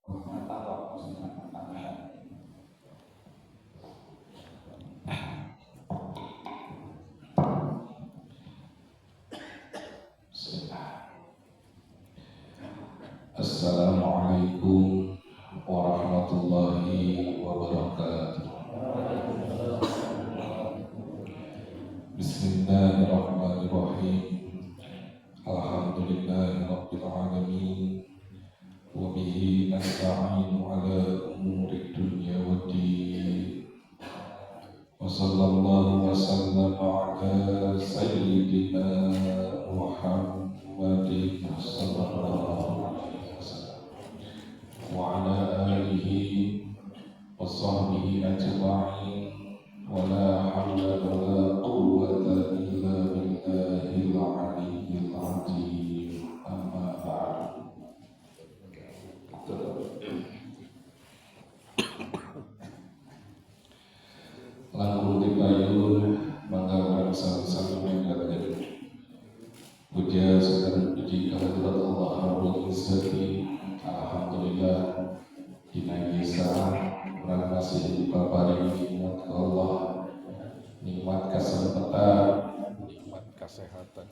Assalamualaikum warahmatullahi wabarakatuh. Bismillahirrahmanirrahim. Alhamdulillahi rabbil alamin. Wa bihi nasta'inu ala umuri dunya waddin. Wa sallallahu wa sallama ala sayyidina Muhammadin sallallahu alaihi wasallam wa ala alihi wa sahbihi ajma'in. Wa la hawla wa la quwwata illa billahil aliyyil azim. Amma ba'du. Langkung dipayun mangga sami-sami mengatakan puja segala puji kehadirat Allah Rabbul Izzati. Alhamdulillah dina Isa urang masih dipabari nikmat Allah, nikmat kesempatan, nikmat kesehatan.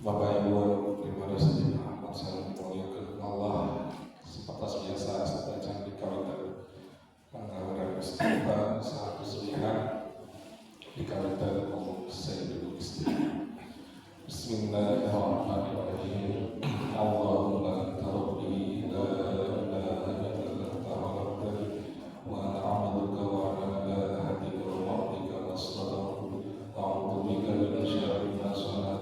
Bapak Ibu terima kasih Muhammad salam muliakan Allah seperti biasa sedang dikawinkan pengalaman istighfar saat kesulitan dikawinkan umum Sayyidul Istighfar. Bismillahirrahmanirrahim. Allahumma anta rabbi la ilaha illa anta khalaqtani wa ana 'abduka wa ana ala ahdika wa wa'dika mastata'tu a'udzu bika min syarri ma sana'tu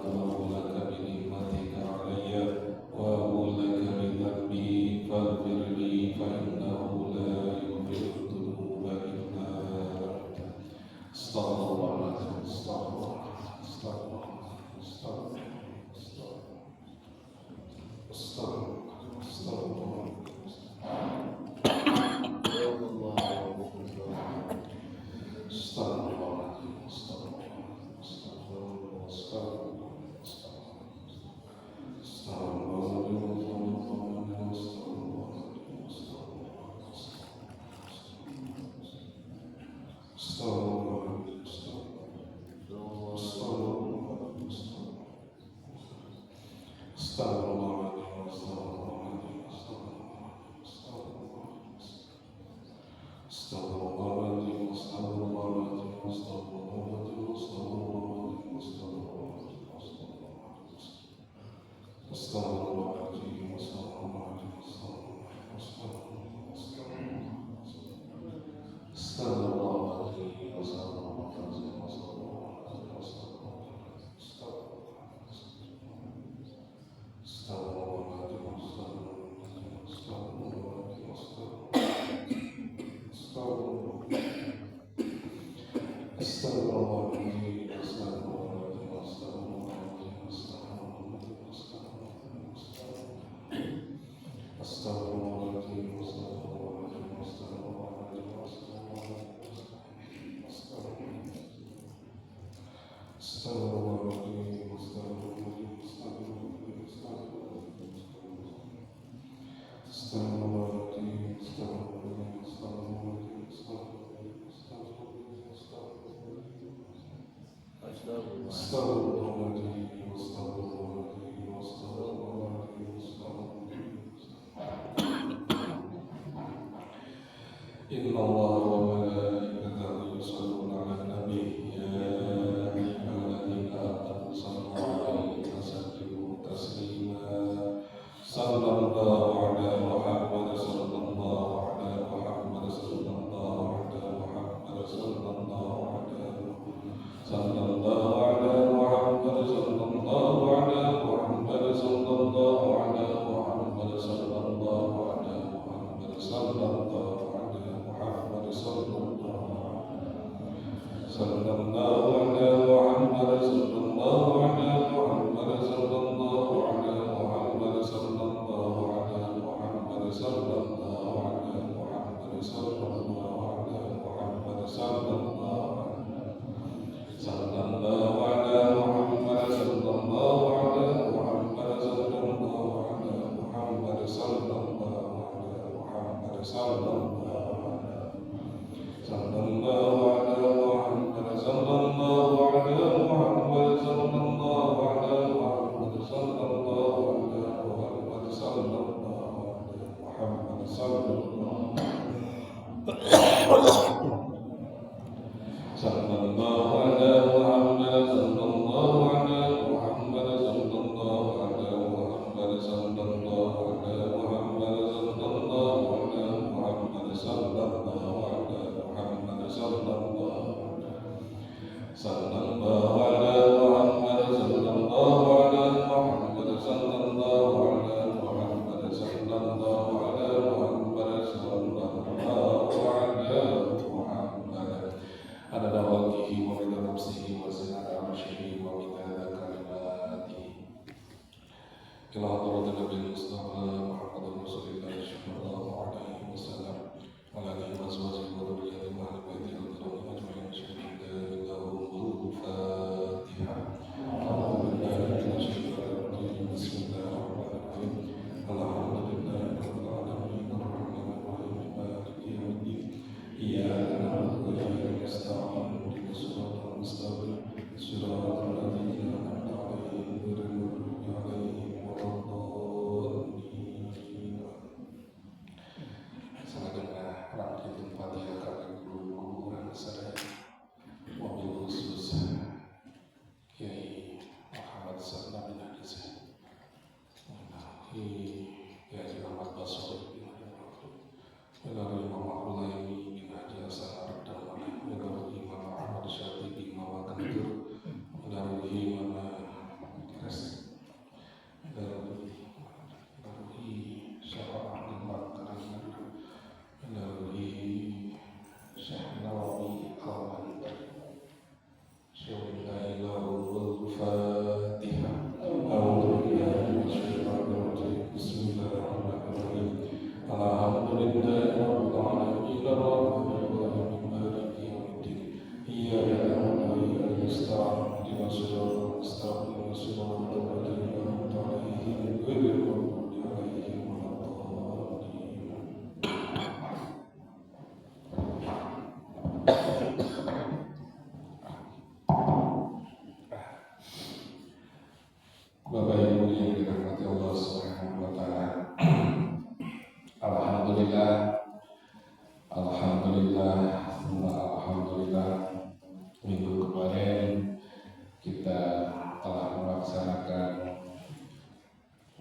Astagfirullah.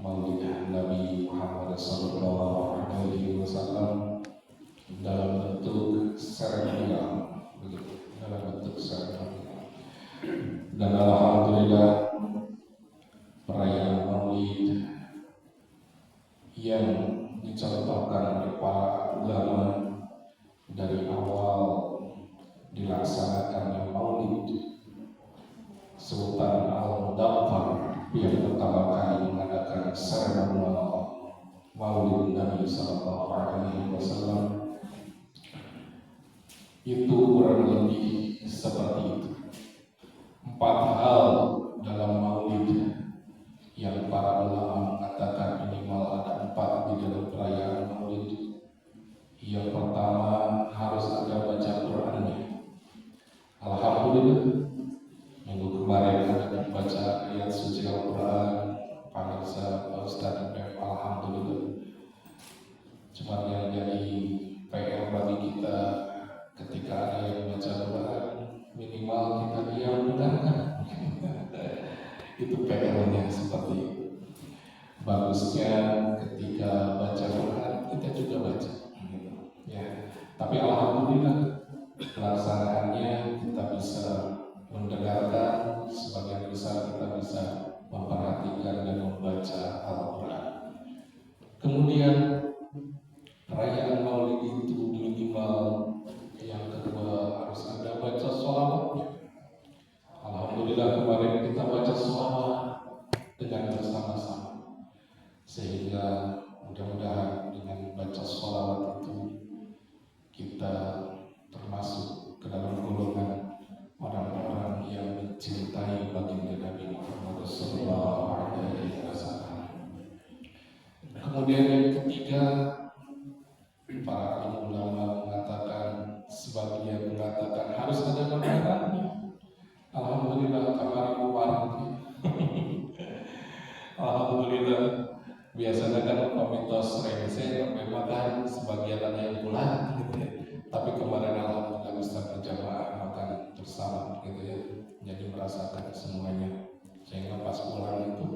Maulid Nabi Muhammad Sallallahu Alaihi Wasallam dalam bentuk seremonial, begitu, dalam bentuk seremonial. Dan alhamdulillah perayaan Maulid yang dicontohkan oleh para ulama dari awal dilaksanakannya Maulid Sultan Al-Mudaffar yang pertama kali mengadakan seremonial Maulid Nabi Sallallahu Alaihi Wasallam itu kurang lebih seperti itu. 4 hal dalam Maulid yang para ulama mengatakan minimal ada 4 di dalam perayaan Maulid. Yang pertama, harus ada baca Qur'annya. Alhamdulillah minggu kemarin ada baca ayat suci Al-Quran, pemirsa Pak Ustadz, alhamdulillah. Cuma yang jadi PR bagi kita ketika ada yang baca Quran, minimal kita diam mendengarkan. Itu PR-nya seperti itu. Bagusnya ketika baca Quran kita juga baca, ya. Tapi alhamdulillah pelaksanaannya kita bisa mendengarkan, sebagian besar kita bisa memperhatikan dan membaca Al-Quran. Kemudian perayaan Maulid itu minimal yang kedua harus ada baca sholawatnya. Alhamdulillah kemarin kita baca sholawat dengan bersama-sama, sehingga mudah-mudahan dengan baca sholawat itu kita termasuk ke dalam golongan orang-orang yang mencintai baginda Nabi Muhammad SAW. Kemudian yang ketiga, para ulama mengatakan, sebagian mengatakan harus ada makanannya. Alhamdulillah kemarin warna. Alhamdulillah biasanya kan komitos remese makan sebagian ada yang pulang gitu ya. Tapi kemarin alhamdulillah bisa berjamaah makan bersama gitu ya. Jadi merasakan semuanya, sehingga pas pulang itu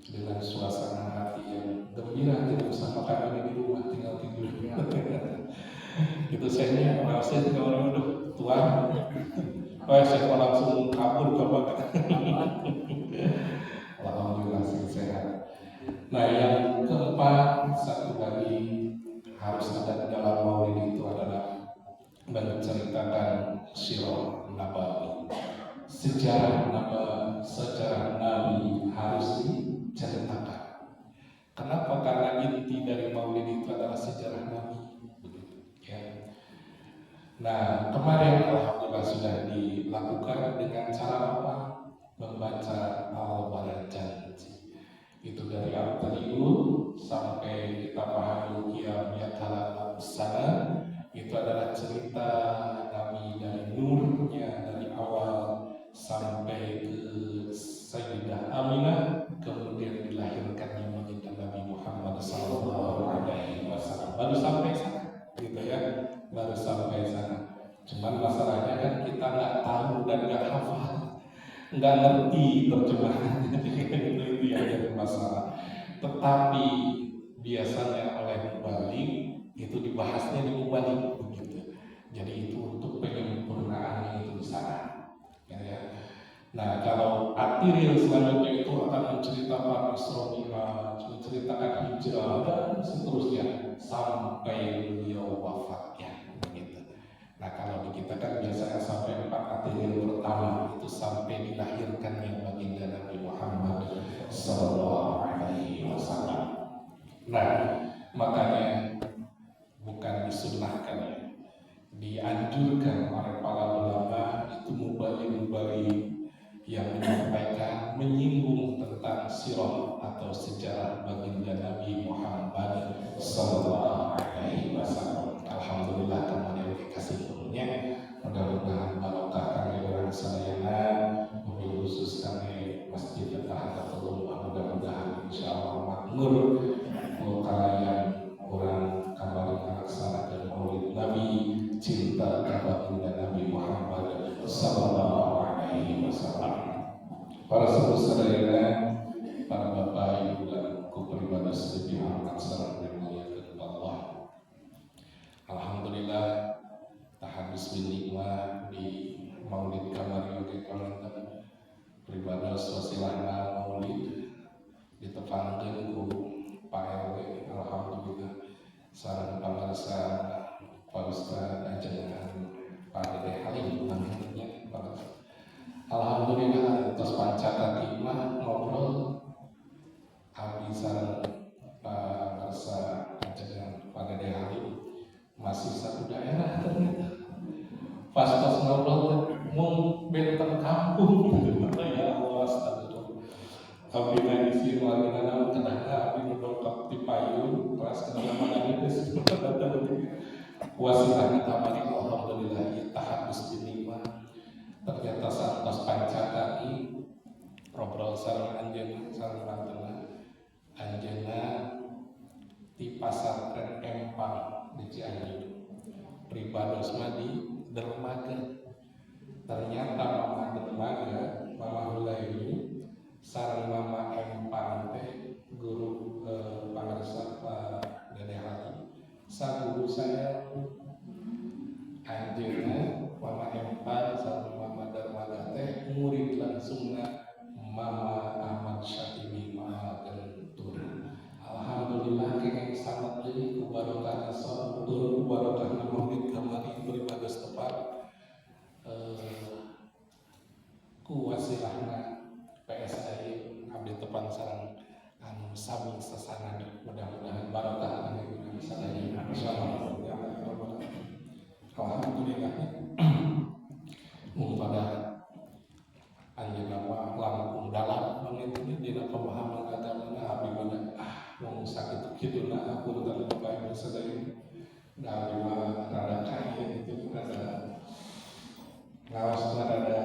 dengan suasana hati yang gembira, kita bisa makan di rumah, tinggal tidur. Itu saya merasa kalau udah tuan, saya langsung kabur ke makan. Alhamdulillah sehat. Nah yang keempat, satu lagi harus ada dalam Maulid itu adalah menceritakan sirah nabawi, sejarah Nabi harus diceritakan. Kenapa? Karena inti dari Maulid itu adalah sejarah Nabi, begitu ya. Nah kemarin alhamdulillah sudah dilakukan dengan cara apa? Membaca Al-Barajanji. Itu dari Al-Tariun sampai kita pahami Qiyamiyat Halal Sana. Itu adalah cerita Nabi dari nurnya dari awal sampai ke Sayyidah Aminah, kemudian dilahirkannya baginda Nabi Muhammad SAW. Baru sampai sana, gitu ya, baru sampai sana. Cuman masalahnya kan kita nggak tahu dan nggak hafal, nggak ngerti terjemahannya, itu yang jadi masalah. Tetapi biasanya oleh mubalik itu dibahasnya di mubalik begitu. Jadi itu untuk penyempurnaannya itu di sana. Ya. Nah kalau artikel selanjutnya itu akan menceritakan Isra Mi'raj, menceritakan hijrah dan seterusnya sampai beliau wafat ya begitu. Nah kalau di kita kan biasanya sampai 4 artikel pertama itu sampai dilahirkannya baginda Nabi Muhammad Sallallahu Alaihi Wasallam. Nah makanya bukan disunnahkan ya, dianjurkan oleh para ulama itu mubalik yang menyampaikan menyinggung tentang sirah atau sejarah baginda Nabi Muhammad Sallallahu Alaihi Wasallam. Alhamdulillah kemudian dikasih turunnya, mudah-mudahan barokah kami orang sadayana, mobil khusus kami Masjid Tahatul mudah-mudahan insyaallah makmur kalian orang kembali melaksanakan Maulid Nabi, cinta baginda Nabi Muhammad Sallallahu Alaihi Wasallam. Para saudara, para bapak, ibu dan ngobrol mau bentang kampung ya Allah astagfirullah. Abdi ngisi lagi nana kenapa abdi mendongkap di payung kelas kenapa mana geus wasilah kamari alhamdulillah tahap istimewa ternyata santos pancakani ngobrol sareng anjeunna sareng mantenna anjeunna di pasar Empang di Cianjur pribados mah di dermaga. Ternyata mama dermaga mama Hulaini sareng mama Empang teh guru pangarsa Pak Dede Hati saguru saya anjeunna mama Empang sareng mama dermaga teh murid langsungna mama Ahmad Syatimi Mahagen Turun. Alhamdulillah kenging sangat deui ku barokah salat ku barokah maulid kamari beribadah tepat ku wasilahna PSI abdi tepan sareng anu sami sasana mudah-mudahan barokah anu sadaya insyaallah ya rabbal alamin. Alhamdulillah mung pada anjeunna mah langkung dalam mangeuti dina pemahaman agama abdi mah wong sakit kituna aku tadi bae sadaya da abdi mah rada kaya itu rada ngawas rada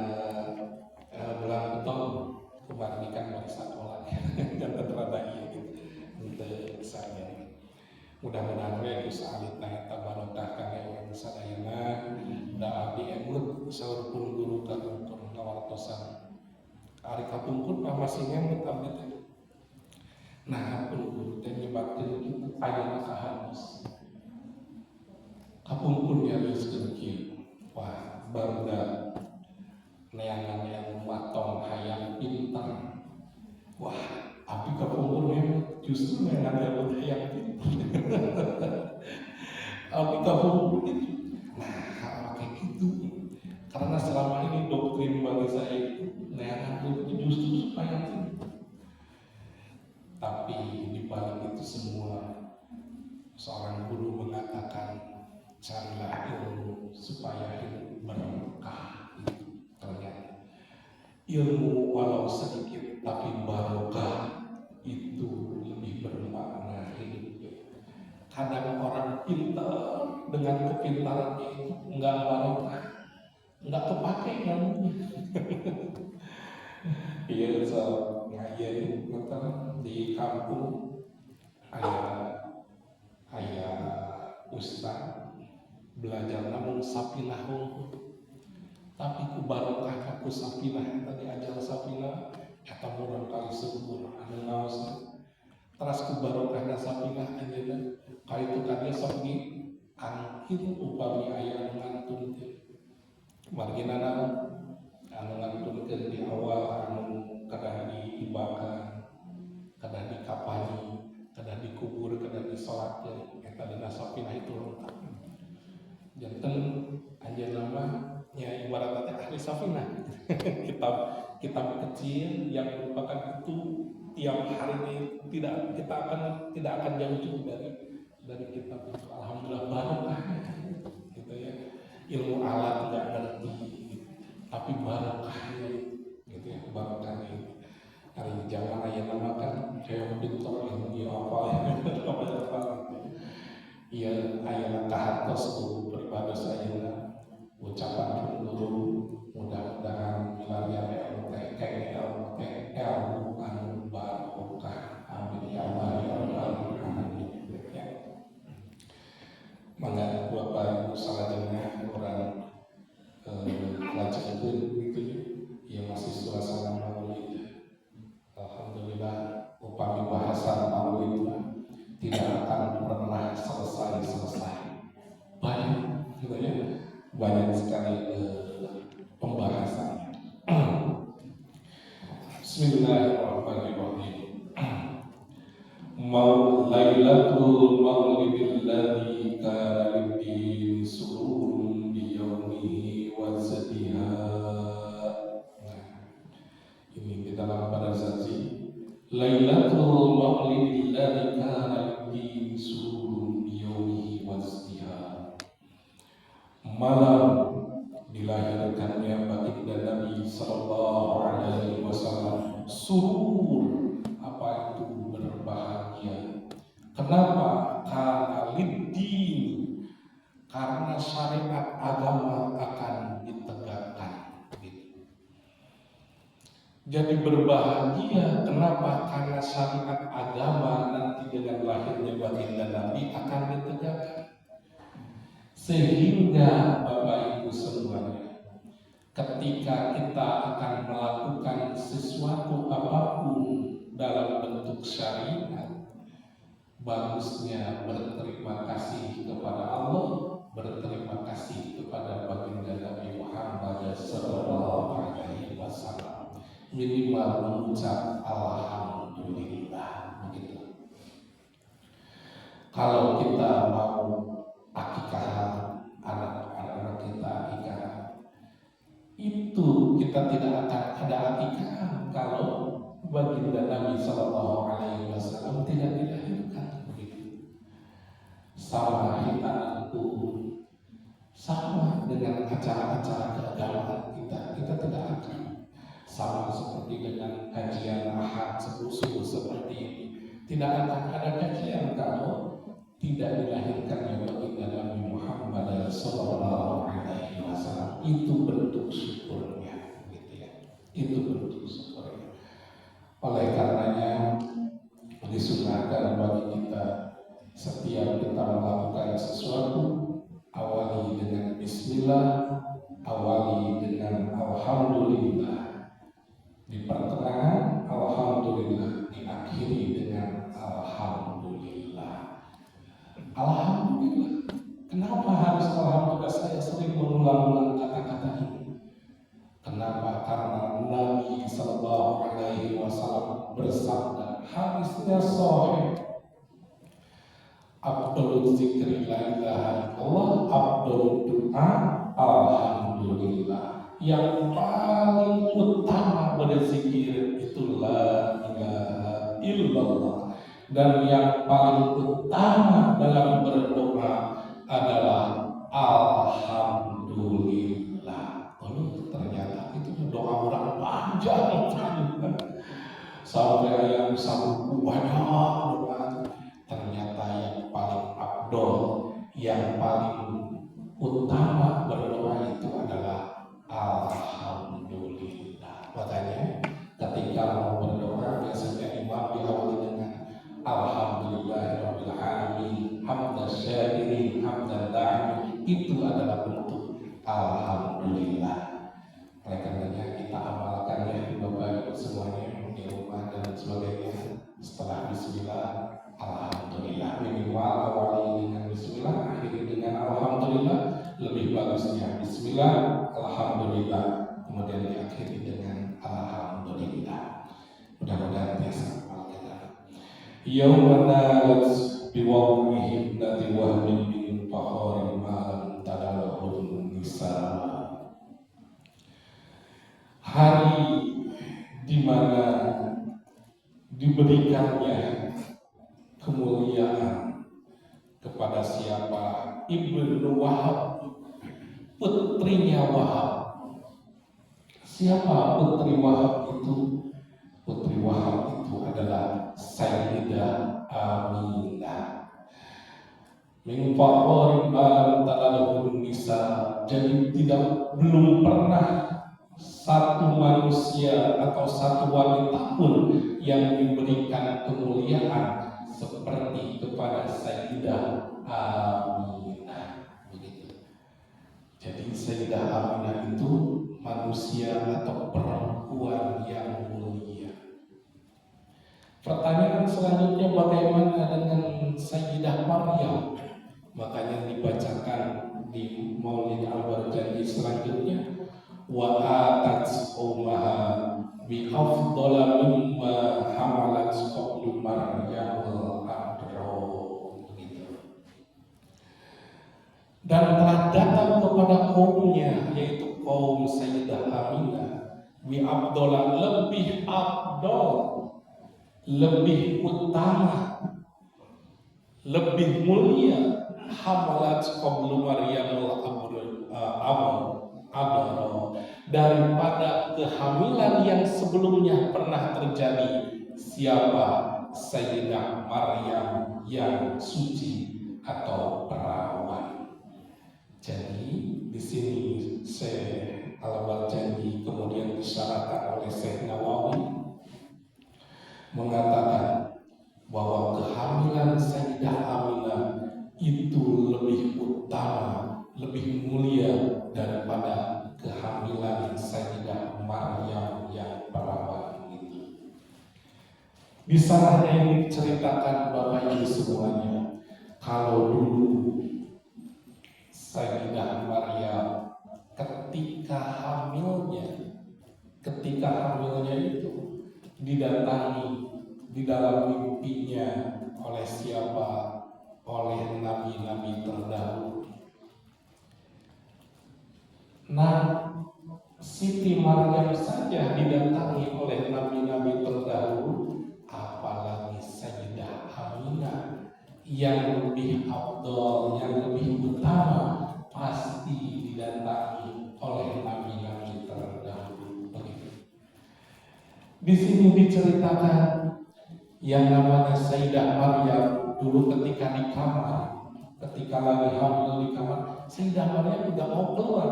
belang beton kemardikan bagi sekolah dan rada ieu gitu untuk saya mudah-mudahan we bisa alita eta barokah kangge urang sadayana da abdi emut saur pun guru kagem kawartosan ari kapungkur masih ngemut abdi teh. Nah, pun guru teh nyebatkeun kitu ayeuna kahartos. Kapungkur dialeskeun kieu. Wah, barudak neangan yang matong hayang pintar. Wah, abdi kapungkur ngemut justru neangan yang hayang pintar. Abdi kapungkur itu. Nah, kayak gitu. Karena selama ini doktrin bagi saya itu neangan itu justru supaya pintar. Tapi di balik itu semua seorang guru mengatakan carilah ilmu supaya hidup berkah. Itu ternyata ilmu walau sedikit tapi barokah itu lebih bermakna hidup. Kadang orang pintar dengan kepintarannya itu enggak barokah, enggak kepake ilmunya. Iya, so ngajen nonton di kampung ayah ustad belajar namun sapinah hungkul, tapi ku barokah aku sapinah tadi ajar sapinah eta murang kali subur anu ngaosna teras ku barokah na sapinah anjeunna kaitu kadieu sok di angkir upami aya anu ngantun teh margina naon anu ngantunkeun di awal anu kadah diibakan, kadah dikapani, kadah dikubur, kadah disolatkeun eta dina sapinah itu lengkap. Janten anjeunna mah nya ibarat teh ahli sapinah. kitab kecil yang merupakan itu tiap hari ini tidak akan jauh dari kitab itu. Alhamdulillah barokah gitu ya. Ilmu alat enggak ngerti tapi barokahnya gitu ya, barokahnya itu hari zaman ayah nama kan kayak pintar ilmu dia apa ya ayah kahartos guru beribadah saya ucapan guru mudah-mudahan milarian ilmu anu barokah amin ya Allah ya Rabbal alamin ya. Mangga Bapak Ibu salajengna urang lajenkeun gitu ya masih suasana maulid. Alhamdulillah upami bahasan maulid tidak akan pernah selesai banyak gitu ya, banyak sekali pembahasannya. Bismillahirrahmanirrahim. Lailatul maulidil ladzi kana lid-din sururun bi yaumihi wa zadiha. Ini di dalam pada saksi Lailatul maulidil ladzi kana lid-din sururun bi yaumihi wa zadiha. Malam dilahirkan Kenapa? Karena lidin, karena syariat agama akan ditegakkan. Jadi berbahagia, kenapa? Karena syariat agama nanti dengan lahirnya baginda Nabi akan ditegakkan. Sehingga Bapak Ibu semuanya, ketika kita akan melakukan sesuatu apapun dalam bentuk syariat, bagusnya berterima kasih kepada Allah, berterima kasih kepada baginda Nabi Muhammad sallallahu alaihi wasallam. Minimal mengucap alhamdulillah, begitu. Kalau kita mau akikah anak-anak kita akikah, itu kita tidak akan ada akikah kalau baginda Nabi sallallahu alaihi wasallam tidak dilahirkan. Sama kita itu sama dengan acara-acara keagamaan kita tidak akan sama seperti dengan kajian ahad subuh seperti ini. Tidak akan ada kajian kalau tidak dilahirkannya baginda Nabi Muhammad sallallahu alaihi wasallam. Itu bentuk syukurnya, gitu ya. Itu bentuk syukurnya. Oleh karenanya disunahkan bagi kita setiap kita melakukan sesuatu, awali dengan bismillah, awali dengan alhamdulillah. Di pertengahan alhamdulillah, diakhiri dengan alhamdulillah. Alhamdulillah. Kenapa harus alhamdulillah? Saya sering mengulang-ulang kata-kata ini. Kenapa? Karena Nabi sallallahu alaihi wasallam bersabda, hadisnya sahih, Abdul zikri la ilaha illallah, Abdul doa alhamdulillah. Yang paling utama berzikir itu la ilaha illallah, dan yang paling utama dalam berdoa adalah alhamdulillah. Ternyata itu doa orang panjang sampai yang sanggup banyak doa. Ternyata yang paling abdol, yang paling utama berdoa itu adalah alhamdulillah. Makanya ketika mau berdoa biasanya imam diawali dengan alhamdulillahirabbil alamin, hamdan syakirin, hamdan da'imin. Itu adalah bentuk alhamdulillah. Oleh karenanya kita amalkan ya Bapak Ibu semuanya di rumah dan sebagainya. Setelah bismillah, alhamdulillah. Minimal awali dengan bismillah, akhiri dengan alhamdulillah. Lebih bagusnya bismillah, alhamdulillah, kemudian diakhiri dengan alhamdulillah. Mudah-mudahan biasa amal kita. Yauma nalat biwawmi hibnati wahmin min fakhari ma'am tadalahun nisa. Hari di mana diberikannya kemuliaan kepada siapa? Ibnu Wahab, putrinya Wahab. Siapa putri Wahab itu? Putri Wahab itu adalah Sayyidah Aminah. Min fakhari ma taladun nisa. Jadi belum pernah satu manusia atau satu wanita pun yang diberikan kemuliaan seperti kepada Sayyidah Aminah. Begitu. Jadi Sayyidah Aminah itu manusia atau perempuan yang mulia. Pertanyaan selanjutnya, bagaimana dengan Sayyidah Maryam? Makanya dibacakan di Maulid Al-Barjani selanjutnya, wa atat ummaha bi afdala mimma hamalat qablu Maryam al-adra. Dan telah datang kepada kaumnya, yaitu kaum Sayyidah Aminah, bi afdala, lebih afdal, lebih utama, lebih mulia, hamalat qablu Maryam al-adra, daripada kehamilan yang sebelumnya pernah terjadi. Siapa? Sayyidah Maryam yang suci atau perawan. Jadi di sini Syekh Al-Albani kemudian disyaratkan oleh Syekh Nawawi mengatakan bahwa kehamilan Sayyidah Aminah itu lebih utama, lebih mulia daripada kehamilan Sayyidah Maryam yang perawan itu. Di sananya ini diceritakan Bapak Ibu semuanya, kalau dulu Sayyidah Maryam ketika hamilnya itu didatangi di dalam mimpinya oleh siapa? Oleh nabi-nabi terdahulu. Nah, Siti Maryam saja didatangi oleh nabi-nabi terdahulu, apalagi Sayyidah Aminah yang lebih afdal, yang lebih utama, pasti didatangi oleh nabi-nabi terdahulu. Di sini diceritakan yang namanya Sayyidah Maryam dulu ketika di kamar, ketika lagi hamil di kamar, Sayyidah Maryam tidak mau keluar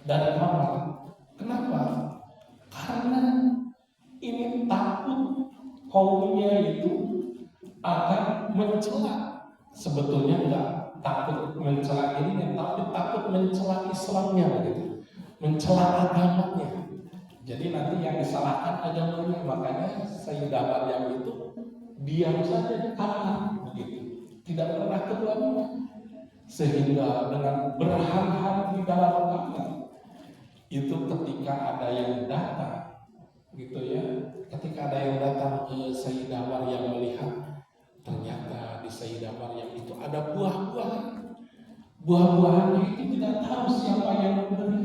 dari kamar. Kenapa? Karena ini takut kaumnya itu akan mencela. Sebetulnya enggak takut mencela dirinya, tapi takut mencela Islamnya begitu, mencela agamanya. Jadi nanti yang disalahkan agamanya. Makanya Sayyidah Maryam itu diam saja di kamar begitu, tidak pernah keluar, sehingga dengan berhari-hari di dalam kamar itu ketika ada yang datang gitu ya, ketika ada yang datang ke Sayyidah Maryam melihat, ternyata di Sayyidah Maryam itu ada buah-buahannya itu tidak tahu siapa yang memberi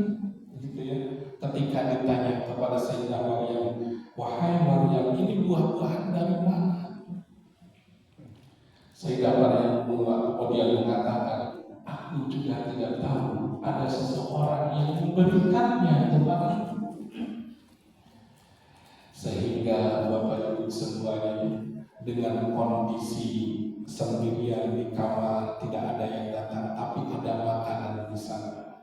gitu ya. Ketika ditanya kepada Sayyidah Maryam, wahai Maryam, ini buah-buahan dari mana? Sayyidah Maryam kemudian mengatakan, aku juga tidak tahu, ada seseorang yang memberikannya kepadaku. Sehingga Bapak Ibu semuanya dengan kondisi sendirian di kamar, tidak ada yang datang, tapi ada makanan di sana.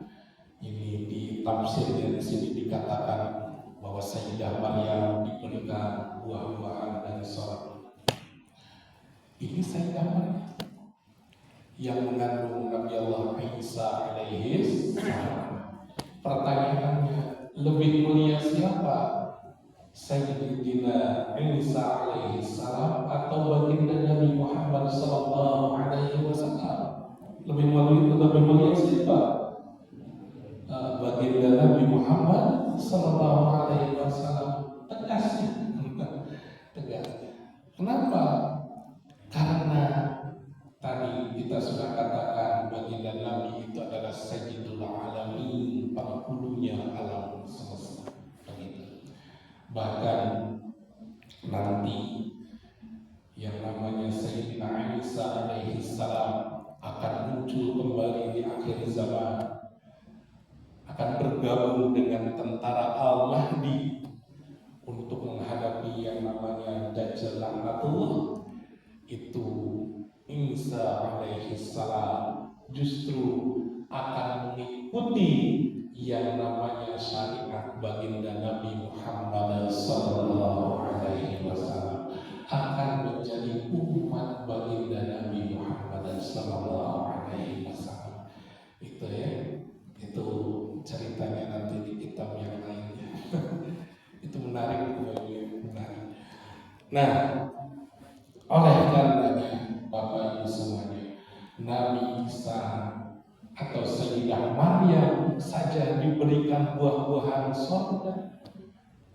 Ini di tafsirnya di sini dikatakan bahwa Sayyidah Maryam diberikan buah-buahan dari sorga. Ini Sayyidah Maryam yang mengandung Nabi Allah Isa alaihi salam. Pertanyaannya, lebih mulia siapa? Sayyidina Isa alaihi salam atau baginda Nabi Muhammad sallallahu alaihi wasallam? Lebih mulia siapa? Baginda Nabi Muhammad sallallahu alaihi wasallam. Tegas. Kenapa? Karena tadi kita sudah katakan baginda Nabi itu adalah Sayyidul Alamin, penghulunya alam semesta. Bahkan nanti yang namanya Sayyidina Isa alaihi salam akan muncul kembali di akhir zaman, akan bergabung dengan tentara Al-Mahdi untuk menghadapi yang namanya Dajjal laknatullah. Itu Isa alaihi salam justru akan mengikuti yang namanya syariat baginda Nabi Muhammad sallallahu alaihi wasallam, akan menjadi umat baginda Nabi Muhammad sallallahu alaihi wasallam. Itu ya, itu ceritanya nanti di kitab yang lainnya. Itu menarik. Nah, oleh karenanya Bapak Ibu semuanya, Nabi Isa atau Sayyidah Maryam saja diberikan buah-buahan surga,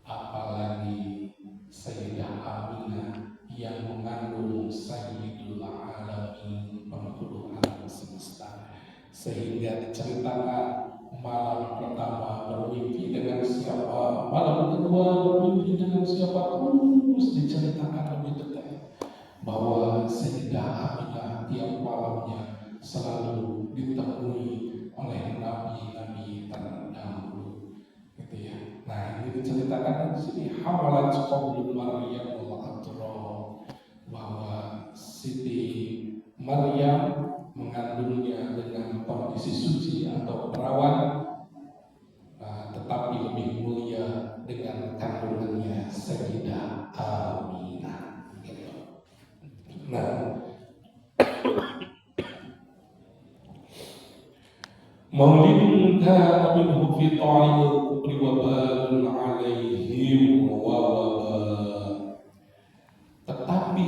apalagi Sayyidah Aminah yang mengandung Sayyidul Alamin, penghulu alam semesta. Sehingga diceritakan malam pertama bermimpi dengan siapa, malam kedua bermimpi dengan siapa, terus diceritakan lebih detail bahwa Sayyidah Aminah tiap malamnya selalu ditemui oleh nabi-nabi terdahulu, gitu ya. Nah, ini diceritakan di sini, hamalat qablul Maryam wa atra, Siti Maryam mengandungnya dengan kondisi suci atau perawan, tetapi lebih mulia dengan kandungannya Sayyidah Aminah. Nah, Maulidun kana minhu fi ta'imil kufri wa balun alaihim wa wabal. Tetapi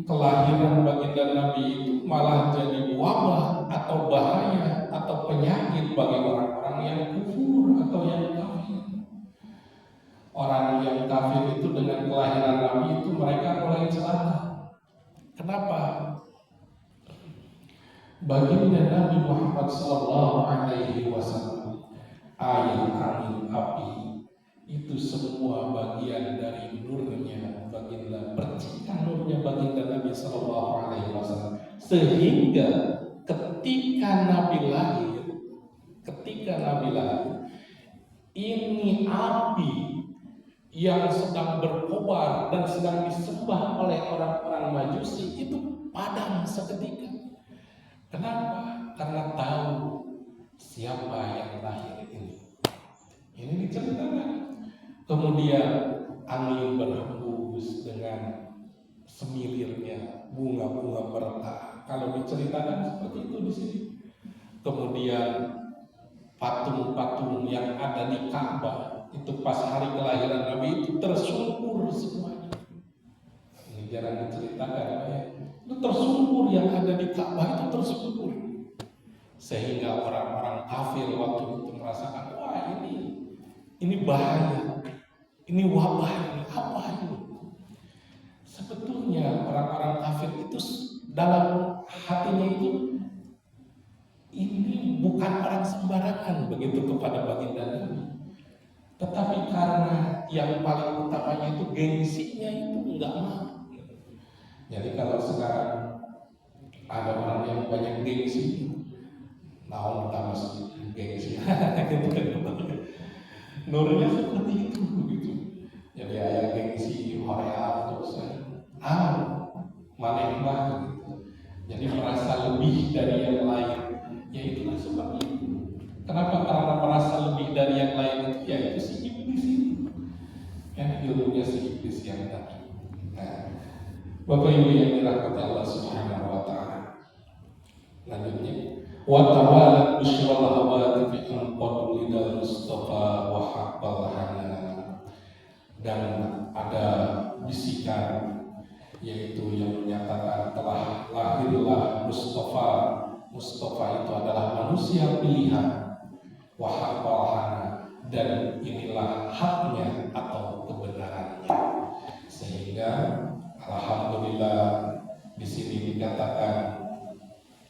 kelahiran baginda Nabi itu malah jadi wabah atau bahaya atau penyakit bagi orang-orang yang kufur atau yang kafir. Orang yang kafir itu dengan kelahiran Nabi itu mereka mulai celaka. Kenapa? Baginda Nabi Muhammad SAW, air, angin, api, itu semua bagian dari nurnya baginda, percikan nurnya baginda Nabi SAW. Sehingga ketika Nabi lahir, ini api yang sedang berkobar dan sedang disembah oleh orang-orang Majusi itu padam seketika. Kenapa? Karena tahu siapa yang lahir ini. Ini diceritakan. Kemudian angin berhembus dengan semilirnya, bunga-bunga merekah. Kalau diceritakan seperti itu di sini. Kemudian patung-patung yang ada di Ka'bah itu pas hari kelahiran Nabi itu tersungkur semuanya. Ini jarang diceritakan ya. Itu tersungkur, yang ada di Ka'bah itu tersungkur, sehingga orang-orang kafir waktu itu merasakan, wah ini bahaya, ini wabah, ini apa ini? Sebetulnya orang-orang kafir itu dalam hatinya itu ini bukan orang sembarangan begitu kepada baginda Nabi, tetapi karena yang paling utamanya itu gengsinya itu enggak mau. Jadi kalau sekarang ada orang yang banyak gengsi, naon kita mesti gengsi, nurnya seperti itu begitu. Jadi ada gengsi Korea terus, manehmah gitu. Jadi merasa lebih dari yang lain, ya itulah seperti itu. Kenapa? Karena merasa lebih dari yang lain itu, ya itu si iblis itu, ya ilmunya si iblis yang tadi. Nah, Bapak Ibu yang dirahmati Allah Subhanahu wa taala. Lanjutnya, wa tawalat bisyral hawati fi anqad lidal mustafa wa haqqal hana. Dan ada bisikan yaitu yang menyatakan telah lahirlah Mustafa. Mustafa itu adalah manusia pilihan, wa haqqal hana, dan inilah haknya atau kebenarannya. Sehingga alhamdulillah di sini dikatakan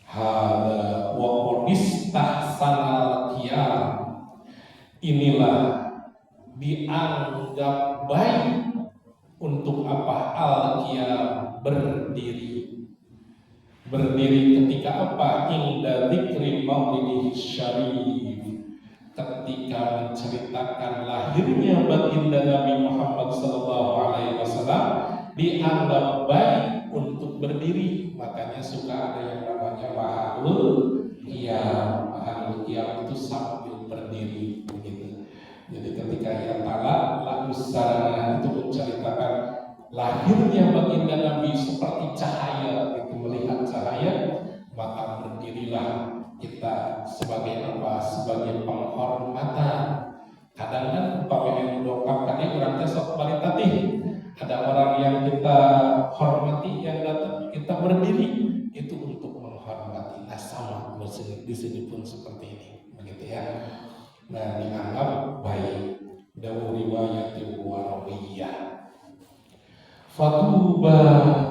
hada wa qadistahsanal qiyam, inilah dianggap baik untuk apa? Al-qiyam, berdiri. Berdiri ketika apa? Inda dzikri maulidih syarif, ketika menceritakan lahirnya baginda Nabi Muhammad SAW, dianggap baik untuk berdiri. Makanya suka ada yang namanya mahalul qiyam. Mahalul qiyam itu sambil berdiri begitu. Jadi ketika ia talak lakusana itu menceritakan lahirnya baginda Nabi seperti cahaya, itu melihat cahaya, maka berdirilah kita sebagai apa? Sebagai penghormatan. Kadang kan umpamanya mendongkapkannya kurang tesok kualitatif. Ada orang yang kita hormati yang datang, kita berdiri, itu untuk menghormati. Nah sama di sini pun seperti ini, begitu ya. Nah dianggap baik. Dawu riwayat warawiyah. Fatuba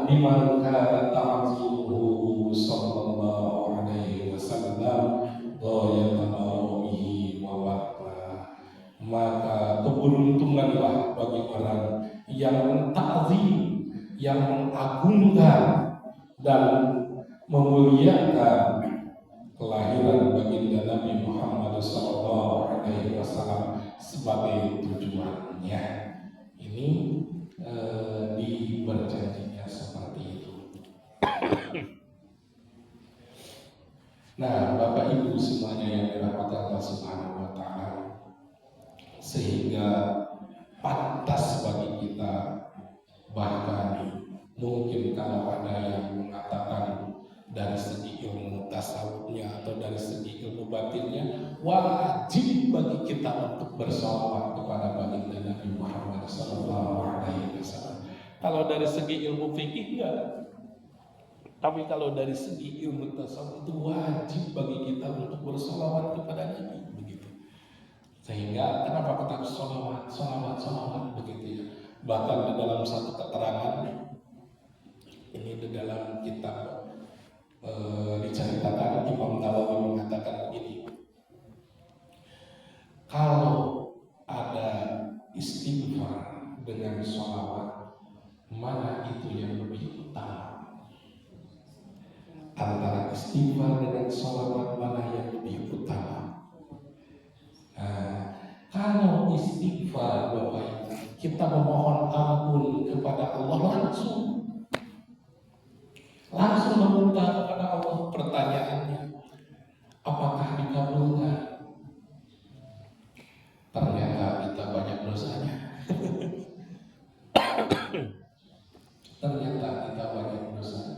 liman kana ta'zimuhu sallallahu alaihi wasallam ghayatan awamihi wa waqta. Maka keberuntunganlah bagi orang yang mentakzim, yang mengagungkan dan memuliakan kelahiran baginda Nabi Muhammad SAW sebagai tujuannya. Ini di berjanjinya seperti itu. Nah, Bapak Ibu semuanya yang dirahmati Allah Subhanahu wa taala, sehingga pantas bagi kita, bahkan mungkin kalau ada yang mengatakan dari segi ilmu tasawufnya atau dari segi ilmu batinnya, wajib bagi kita untuk bersolawat kepada baginda Nabi Muhammad SAW. Kalau dari segi ilmu fikih enggak, tapi kalau dari segi ilmu tasawuf itu wajib bagi kita untuk bersolawat kepada Nabi, begitu. Sehingga kenapa kita harus solawat begitu ya. Bahkan di dalam satu keterangan ini di dalam kitab diceritakan, Imam Nawawi mengatakan begini, kalau ada istighfar dengan sholawat, mana itu yang lebih utama? Antara istighfar dengan sholawat, mana yang lebih utama? Nah, kalau istighfar, Bapak, kita memohon ampun kepada Allah langsung meminta kepada Allah. Pertanyaannya, apakah dikabulkan? Ternyata kita banyak dosanya. Ternyata kita banyak dosanya.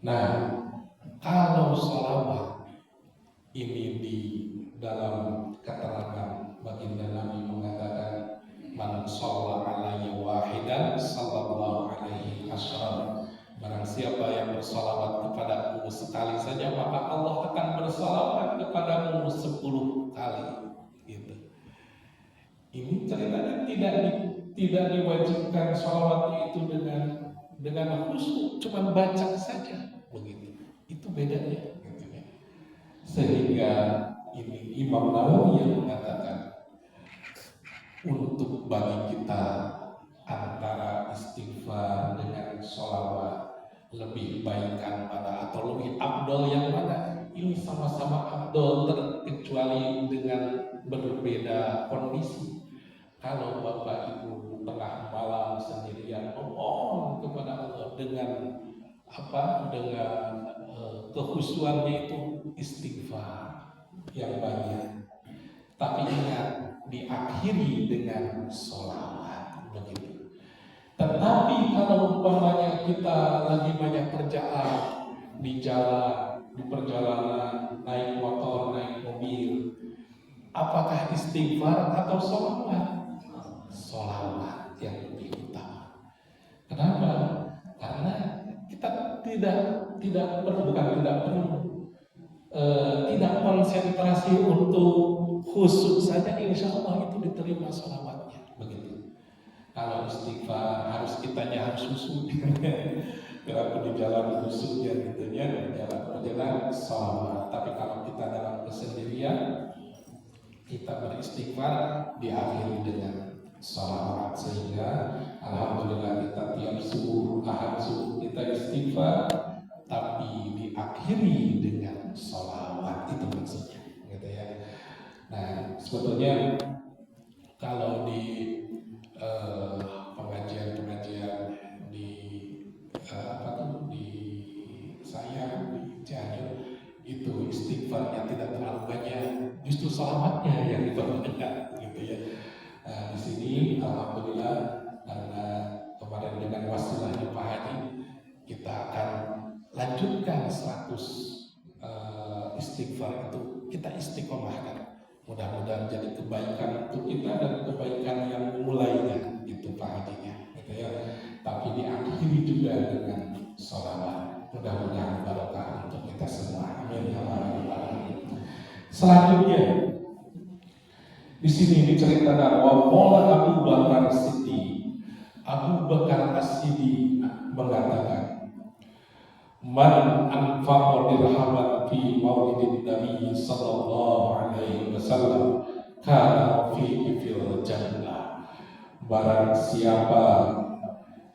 Nah, kalau sholawat ini di dalam keterangan baginda Nabi mengatakan, man shalla alayya wahidan sallallahu alaihi wasallam. Barang siapa yang bersolawat kepadamu sekali saja, maka Allah akan bersolawat kepadamu 10 kali. Gitu. Ini ceritanya tidak diwajibkan sholawat itu dengan khusyuk, cuma baca saja, begitu. Itu bedanya. Gitu ya. Sehingga ini Imam Nawawi yang mengatakan, untuk bagi kita antara istighfar dengan sholawat, lebih baikkan mana atau lebih afdol yang mana? Ini sama-sama afdol, terkecuali dengan berbeda kondisi. Kalau Bapak Ibu tengah malam sendirian memohon kepada Allah dengan kekhusyuannya itu istighfar yang banyak. Tapi ingat, diakhiri dengan sholawat, begitu. Tetapi kalau umpamanya kita lagi banyak kerjaan di jalan, di perjalanan, naik motor, naik mobil, apakah istighfar atau sholawat? Sholawat yang lebih utama. Kenapa? Karena kita tidak konsentrasi untuk khusyuk saja, insya Allah itu diterima sholawatnya, begitu. Kalau istighfar harus khusyuk. Kalau di jalan khusyuknya gitu ya, di jalan sholawat. Tapi kalau kita dalam kesendirian, kita beristighfar diakhiri dengan sholawat. Sehingga alhamdulillah kita tiap subuh, ahad subuh kita istighfar, tapi diakhiri dengan sholawat, itu maksudnya, gitu ya. Nah, sebetulnya kalau di pengajian-pengajian di saya di Cianjur itu istighfarnya tidak terlalu banyak, justru sholawatnya yang diperbanyak, gitu ya. Nah, di sini alhamdulillah karena kemarin dengan wasilahnya Pak Haji, kita akan lanjutkan 100 istighfar itu, kita istiqomahkan. Mudah-mudahan jadi kebaikan untuk kita dan kebaikan yang mulainya, itu Pak Hajinya, gitu ya. Tapi diakhiri juga dengan sholawat. Mudah-mudahan barokah untuk kita semua. Amin ya rabbal alamin. Selanjutnya di sini diceritakan bahwa Abu Bakar As-Siddiq, Abu Bakar As-Siddiq mengatakan, man anfaqa dirhaman fi maulidin Nabi sallallahu alaihi wasallam kana fi fil jannah. Barang siapa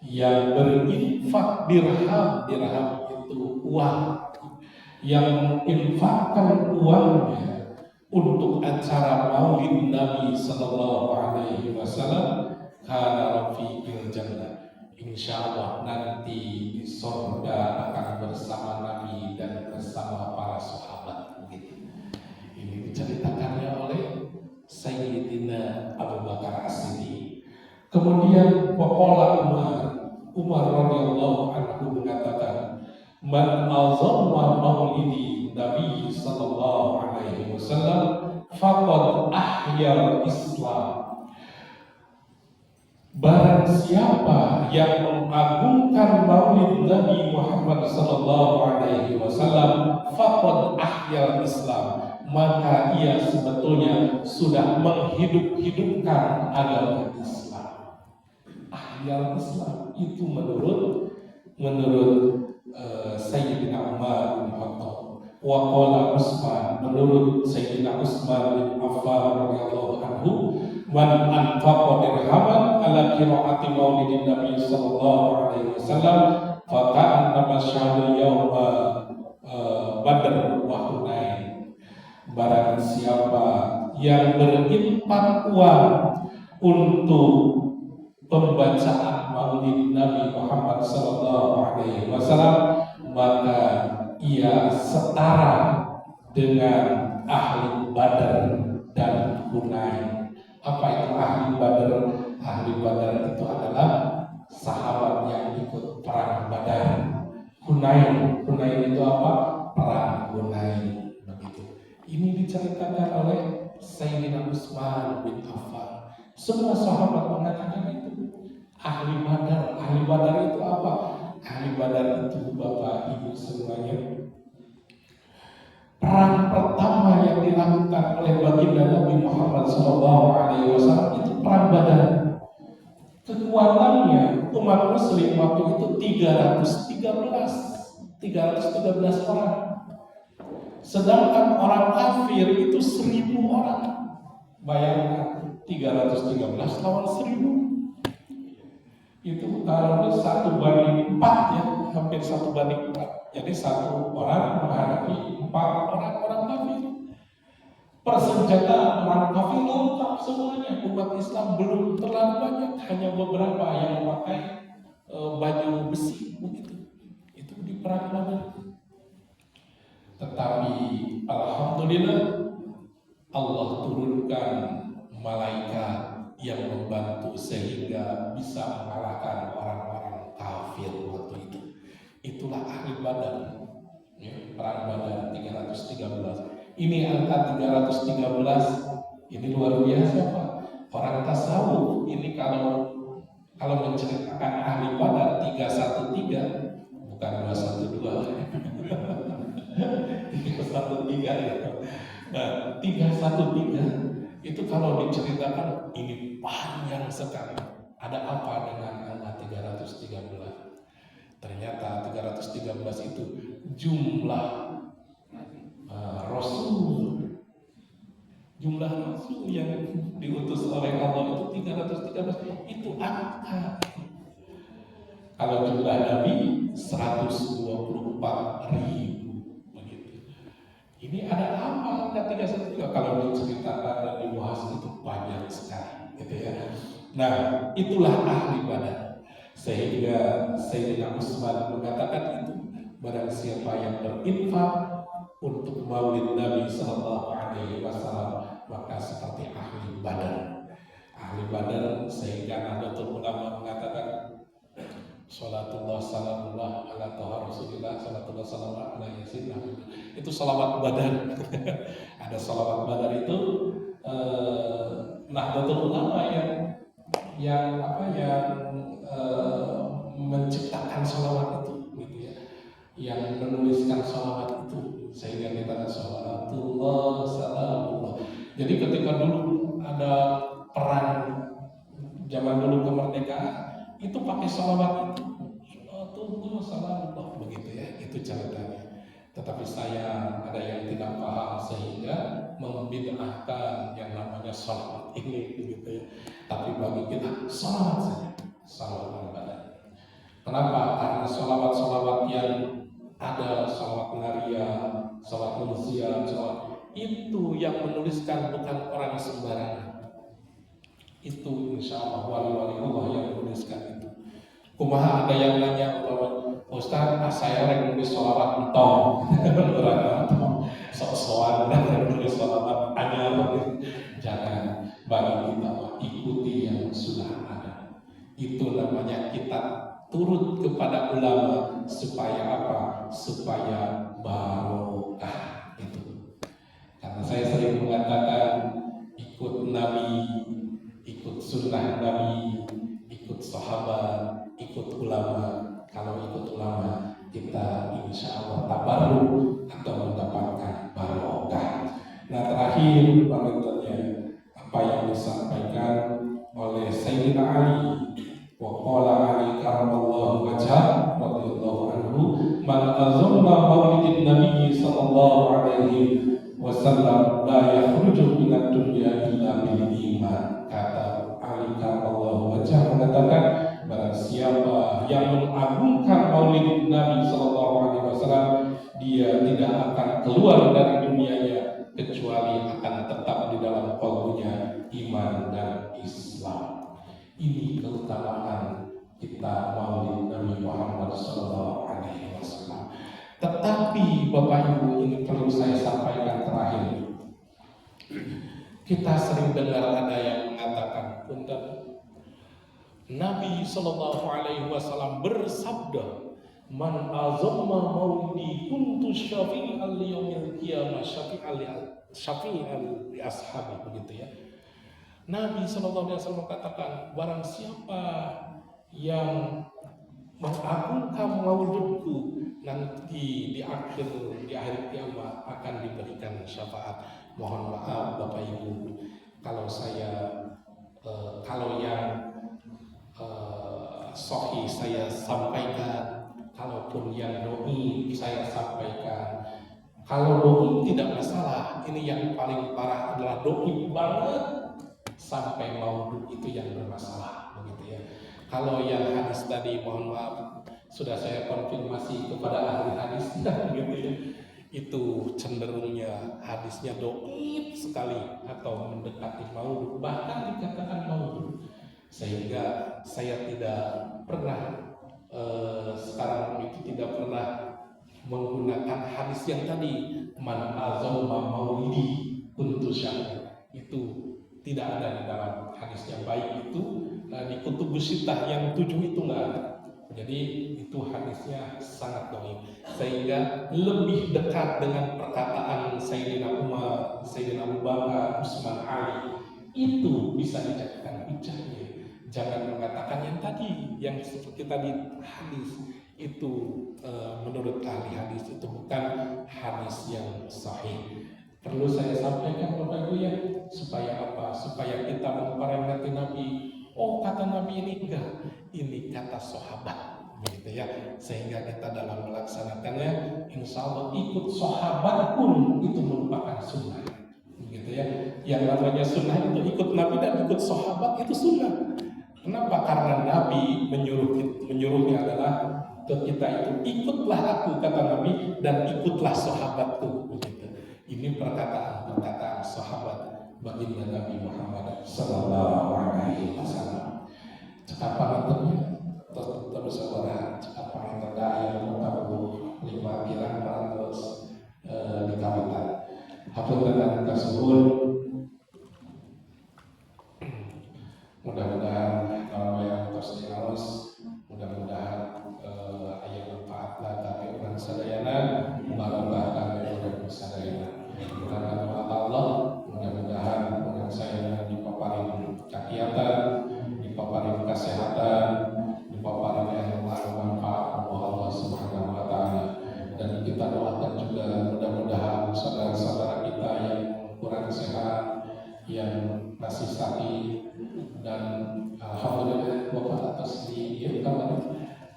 yang berinfak dirham itu uang, yang menginfakkan uangnya untuk acara maulid Nabi sallallahu alaihi wasallam, kana fi fil jannah, insya Allah nanti di surga akan bersama Nabi dan bersama para Man azamma maulidi Nabi sallallahu alaihi wasallam faqad ahyal Islam. Barang siapa yang mengagungkan maulid Nabi Muhammad sallallahu alaihi wasallam faqad ahyal Islam, maka ia sebetulnya sudah menghidup-hidupkan agama Islam. Ahyal Islam itu menurut Sayyidina Umar bin Khattab. Wa qala Utsman, menurut Sayyidina Utsman bin Affan radhiyallahu anhu, man anfaqa dirhaman ala qiraati maulidin Nabi sallallahu alaihi wasallam fa ka'annama syahada yauma Badr wa Hunain. Barang siapa yang berinfak uang untuk pembacaan maulid Nabi Muhammad sallallahu alaihi wasallam, maka ia setara dengan ahli Badar dan Hunain. Apa itu ahli Badar? Ahli Badar itu adalah sahabat yang ikut perang Badar. Hunain itu apa? Perang Hunain. Begitu. Ini diceritakan oleh Sayyidina Utsman bin Affan. Semua sahabat mengatakan itu. Ahli Badar itu apa? Ahli Badar itu Bapak Ibu semuanya, perang pertama yang dilakukan oleh baginda Nabi Muhammad SAW itu perang Badar. Kekuatannya umat Muslim waktu itu 313 orang, sedangkan orang kafir itu 1000 orang. Bayangkan 313 lawan 1000. Itu kalau 1:4 ya, hampir 1:4. Jadi 1 orang menghadapi 4 orang kafir. Persenjataan orang kafir lengkap semuanya. Umat Islam belum terlalu banyak, hanya beberapa yang memakai baju besi begitu. Itu di perang Badar. Tetapi alhamdulillah Allah turunkan malaikat yang membantu sehingga bisa mengalahkan orang-orang kafir waktu itu. Itulah ahli Badar. Ya, perang Badar 313. Ini angka 313 ini luar biasa Pak. Orang tasawuf ini kalau menceritakan ahli Badar 313 bukan 212. 313 ya. Nah, 313 itu kalau diceritakan ini panjang sekali. Ada apa dengan angka 313? Ternyata 313 itu jumlah Rasul. Jumlah Rasul yang diutus oleh Allah itu 313. Itu angka. Kalau jumlah Nabi 124.000. Ini ada apa angka 313? Kalau diceritakan dan dibahas itu banyak sekali, gitu ya. Nah, itulah ahli Badar. Sehingga Sayyidina Utsman mengatakan itu, barang siapa yang berinfak untuk maulid Nabi sallallahu alaihi wasallam, maka seperti ahli Badar. Ahli Badar, sehingga Nahdlatul Ulama mengatakan Salatullah salamullah ala toha rasulillah, salatullah salamullah ala yasin. Itu salawat Badar. Ada salawat Badar itu Nahdlatul Ulama yang menciptakan salawat itu, gitu ya, yang menuliskan salawat itu, sehingga kita salatullah salamullah. Jadi ketika dulu ada perang zaman dulu kemerdekaan, itu pakai salawat itu, salamullah begitu ya, itu ceritanya. Tetapi saya ada yang tidak paham sehingga membid'ahkan yang namanya salawat ini, begitu ya. Tapi bagi kita salawat saja, salawat Badar. Kenapa? Karena salawat-salawat yang ada, salawat naria, salawat manusia, salawat itu yang menuliskan bukan orang sembarangan. Itu insya Allah wali-wali Allah yang menuliskan itu. Kumaha ada yang nanya bahwa Ustaz, saya yang menulis sholawat entong, sok-sokan dan menulis sholawat anyar. Jangan, bagi kita ikuti yang sudah ada. Itu namanya kitab turut kepada ulama supaya apa? Supaya barokah itu. Karena saya sering mengatakan ikut Nabi, ikut sunnah Nabi, ikut sahabat, ikut ulama. Kalau ikut ulama kita insya Allah tabarruk atau mendapatkan barokah. Nah terakhir pamitannya apa yang disampaikan oleh Sayyidina Ali wa qala Ali karramallahu wajhah radhiyallahu anhu man azamma maulidin nabi sallallahu alaihi wasallam la yakhruju minad dunya illa bil iman. Kata Ali karramallahu wajhah mengatakan barang siapa yang mengagungkan maulid Nabi sallallahu alaihi wasallam dia tidak akan keluar dari dunianya kecuali akan tetap di dalam qalbunya iman dan Islam. Ini keutamaan kita maulid Nabi Muhammad sallallahu alaihi wasallam. Tetapi Bapak Ibu, ini perlu saya sampaikan terakhir. Kita sering dengar ada yang mengatakan, punten, Nabi sallallahu alaihi wasallam bersabda, man azamma maulidi kuntu syafi'an li yaumil qiyamah syafi'an li ashabi, begitu ya. Nabi sallallahu alaihi wasallam katakan, barang siapa yang mengagungkan maulidku nanti di akhir kiamat akan diberikan syafaat. Mohon maaf Bapak Ibu kalau yang sahih saya sampaikan, kalaupun yang doi saya sampaikan. Kalau doi tidak masalah, ini yang paling parah adalah doi banget sampai maulid itu yang bermasalah, begitu ya. Kalau yang hadis tadi mohon maaf sudah saya konfirmasi kepada ahli hadis gitu ya. Itu cenderungnya hadisnya dhaif sekali atau mendekati maulid, bahkan dikatakan maulid. Sehingga saya tidak pernah sekarang itu tidak pernah menggunakan hadis yang tadi man azamma maulidi kuntu syafi'an. Itu tidak ada di dalam hadis yang baik itu, di kutubus sittah yang 7 itu enggak ada. Jadi itu hadisnya sangat dhaif, sehingga lebih dekat dengan perkataan Sayyidina Umar, Sayyidina Abu Bakar, Utsman, Ali. Itu bisa dijadikan hujahnya. Jangan mengatakan yang tadi, yang seperti tadi hadis itu menurut ahli hadis itu bukan hadis yang sahih. Perlu saya sampaikan Bapak Ibu ya, supaya apa? Supaya kita memperingati Nabi. Oh kata Nabi ini enggak, ini kata sahabat, begitu ya. Sehingga kita dalam melaksanakannya, insya Allah ikut sahabat pun itu merupakan sunnah, begitu ya. Yang namanya sunnah itu ikut Nabi dan ikut sahabat itu sunnah. Kenapa? Karena Nabi menyuruhnya adalah ke kita itu ikutlah aku kata Nabi dan ikutlah sahabatku, begitu. Ini perkataan sahabat baginda Nabi Muhammad sallallahu alaihi wasallam. Cekap panitnya terus saudara, cekap panitnya daya mutabu 5 kirang parantos di kawasan. Hapunten dan kasuhun. Mudah-mudahan kalau yang terus dihalus, mudah-mudahan ayat manfaat dari orang sadayana, barokah dari orang sadayana. Mudah-mudahan Allah, mudah-mudahan orang saya dipaparin kegiatan, dipaparin kesehatan, dipaparin ilmu manfaat Allah Subhanahu wa taala. Dan kita doakan juga mudah-mudahan saudara-saudara kita yang kurang sehat, yang masih sakit, dan alhamdulillah Bapak atas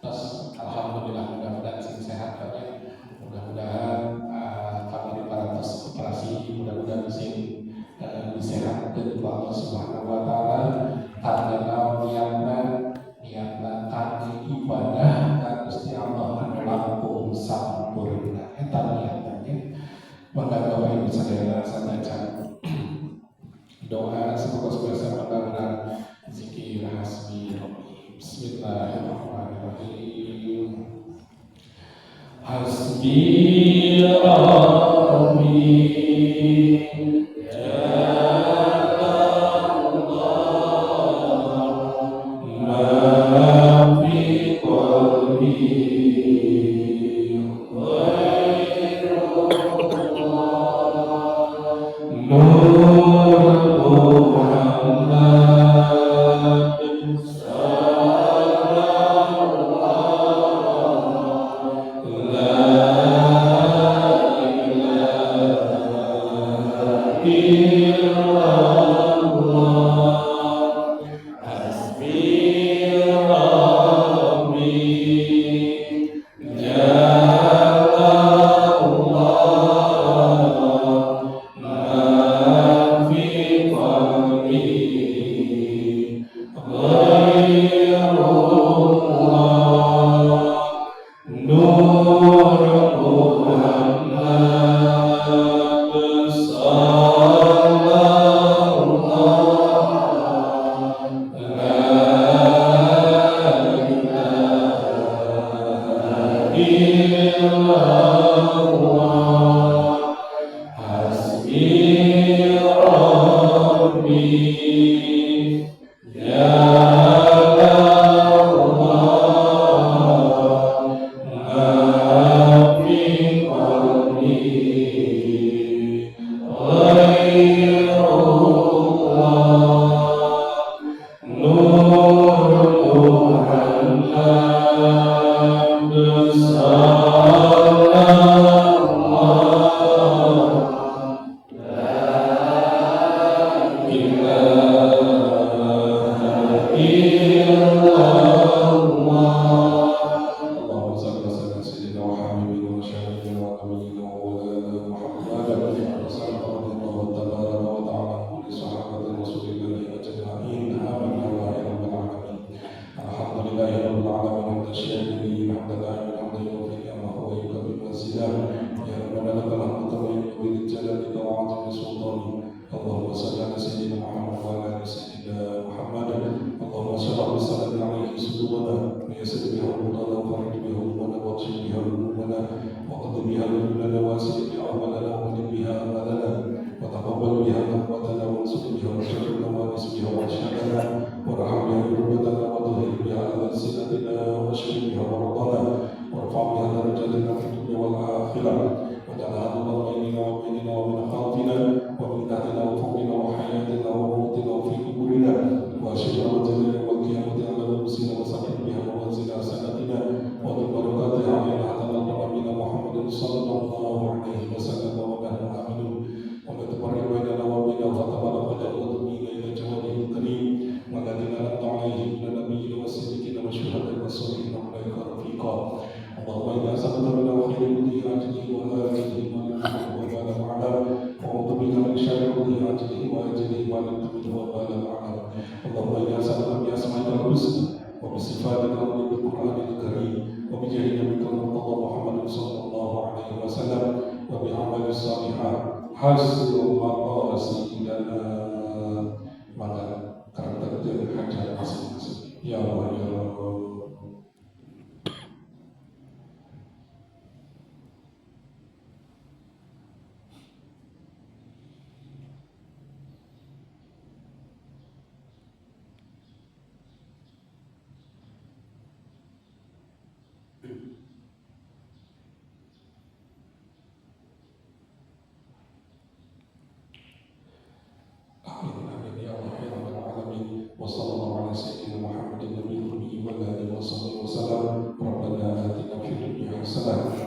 atas alhamdulillah mudah-mudahan sehat banyak. Mudah-mudahan kami para atas operasi mudah-mudahan disehatkan Allah Subhanahu wa taala. Karena niatna kami ibadah dan Gusti Allah langkung sampurna. Eta niatnya. Maka Bapak Ibu sadayana sabaca doa semoga mudah-mudahan zikir hasbi rabbi. Bismillahirrahmanirrahim. Hasbi rabbi ya Allah ma fi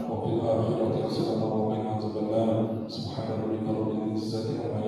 وفي الآخرة حسنة وقنا عذاب النار سبحان ربك رب العزة عما